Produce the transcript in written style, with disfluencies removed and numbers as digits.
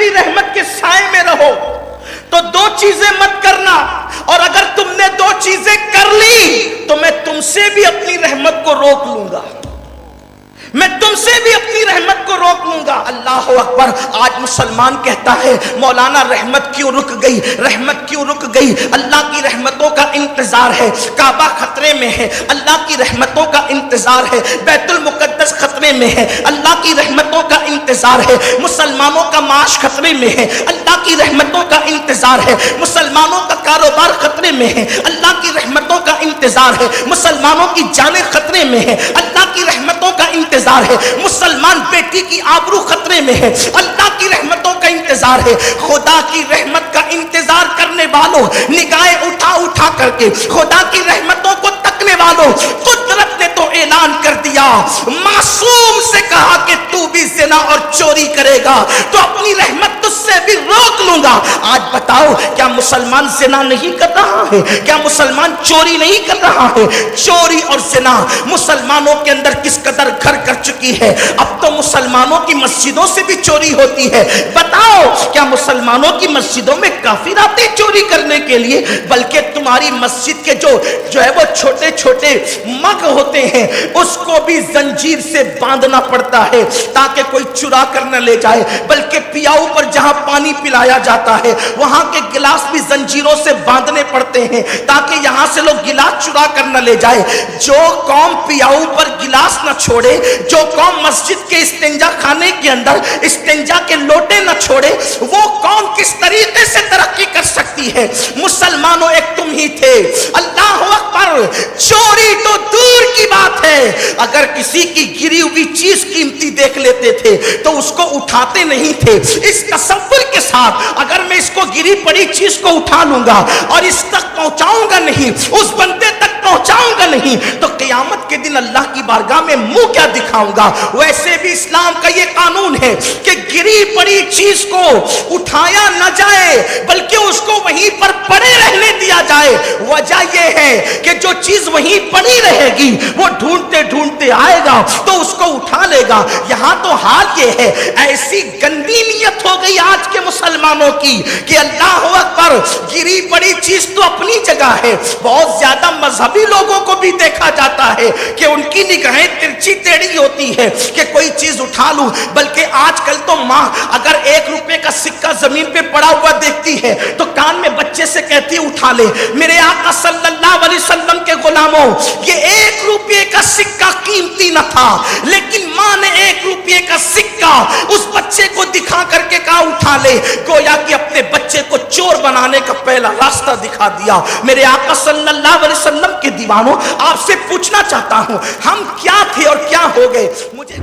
میری رحمت کے سائے میں رہو تو دو چیزیں مت کرنا، اور اگر تم نے دو چیزیں کر لی تو میں تم سے بھی اپنی رحمت کو روک لوں گا، میں تم سے بھی اپنی رحمت کو روک لوں گا۔ اللہ اکبر۔ آج مسلمان کہتا ہے مولانا رحمت کیوں رک گئی، رحمت کیوں رک گئی؟ اللہ کی رحمتوں کا انتظار ہے، کعبہ خطرے میں ہے، اللہ کی رحمتوں کا انتظار ہے، بیت المقدس خطرے میں ہے، اللہ کی رحمتوں کا انتظار ہے، مسلمانوں کا معاش خطرے میں ہے، اللہ کی رحمتوں کا انتظار ہے، مسلمانوں کا کاروبار خطرے میں ہے، اللہ کی رحمتوں کا انتظار ہے، مسلمانوں کی جانیں خطرے میں ہے، اللہ کی رحمتوں کا انتظار ہے، مسلمان بیٹی کی آبرو خطرے میں ہے، اللہ کی رحمتوں کا انتظار ہے۔ خدا کی رحمت کا انتظار کرنے والوں، نگاہیں اٹھا اٹھا کر کے خدا کی رحمتوں کو تکنے والوں، قدرت نے تو اعلان کر دیا، معصوم سے کہا کہ تو بھی زنا اور چوری کرے گا تو اپنی رحمت تجھ سے بھی روک لوں گا۔ آج بتاؤ کیا مسلمان زنا نہیں کر رہا ہے؟ کیا مسلمان چوری نہیں کر رہا ہے؟ چوری اور زنا مسلمانوں کے اندر کس قدر گھر کر چکی ہے، اب تو مسلمانوں کی مسجدوں سے بھی چوری ہوتی ہے۔ بتاؤ کیا مسلمانوں کی مسجدوں میں کافر آتے چوری کرنے کے لیے؟ بلکہ تمہاری مسجد کے جو ہے وہ چھوٹے چھوٹے مگ ہوتے ہیں اس کو بھی زنجیر سے باندھنا پڑتا ہے تاکہ کوئی چرا کر نہ لے جائے، بلکہ پیاؤ پر جہاں پانی پلایا جاتا ہے وہاں کے گلاس بھی زنجیروں سے باندھنے پڑتے ہیں تاکہ یہاں سے لوگ گلاس چرا کر نہ لے جائے۔ جو قوم پیاؤ پر گلاس نہ چھوڑے، جو قوم مسجد کے استنجا خانے کے اندر استنجا کے لوٹے نہ چھوڑے، وہ قوم کس طریقے سے ترقی کر سکتی ہے؟ مسلمانوں ایک تم ہی تھے۔ اللہ اکبر۔ چوری تو دور کی بات ہے، اگر کسی کی گری ہوئی چیز قیمتی دیکھ لیتے تھے تو اس کو اٹھاتے نہیں تھے، اس تصور کے ساتھ اگر میں اس کو گری پڑی چیز کو اٹھا لوں گا اور اس تک پہنچاؤں گا نہیں، اس بندے تک پہنچاؤں گا نہیں، تو قیامت کے دن اللہ کی بارگاہ میں منہ کیا دکھاؤں گا؟ ویسے بھی اسلام کا یہ قانون ہے کہ گری پڑی چیز کو اٹھایا نہ جائے بلکہ اس کو وہیں پر پڑے رہنے دیا جائے۔ وجہ یہ ہے کہ جو چیز وہیں پڑی رہے گی وہ ڈھونڈتے ڈھونڈتے آئے گا تو اس کو اٹھا لے گا۔ یہاں تو حال یہ ہے، ایسی گندی نیت ہو گئی آج کے مسلمانوں کی کہ اللہ اکبر، گری پڑی چیز تو اپنی جگہ ہے، بہت زیادہ مذہبی لوگوں کو بھی دیکھا جاتا ہے کہ ان کی نگاہیں ترچھی ٹیڑھی ہوتی ہے کہ کوئی چیز اٹھا لوں، بلکہ آج کل تو ماں اگر 1 روپے کا سکہ زمین پہ پڑا ہوا دیکھتی ہے تو کان میں بچے سے کہتی اٹھا لے۔ میرے آقا صلی اللہ علیہ وسلم کے غلاموں، یہ 1 روپے کا سکہ قیمتی نہ تھا، لیکن ماں نے 1 روپے کا سکہ اس بچے کو دکھا کر کے کہا اٹھا لے، گویا کہ اپنے بچے کو چور بنانے کا پہلا راستہ دکھا دیا۔ میرے آقا صلی اللہ علیہ وسلم کے دیوانوں، آپ سے پوچھنا چاہتا ہوں ہم کیا تھے اور کیا ہو گئے؟ مجھے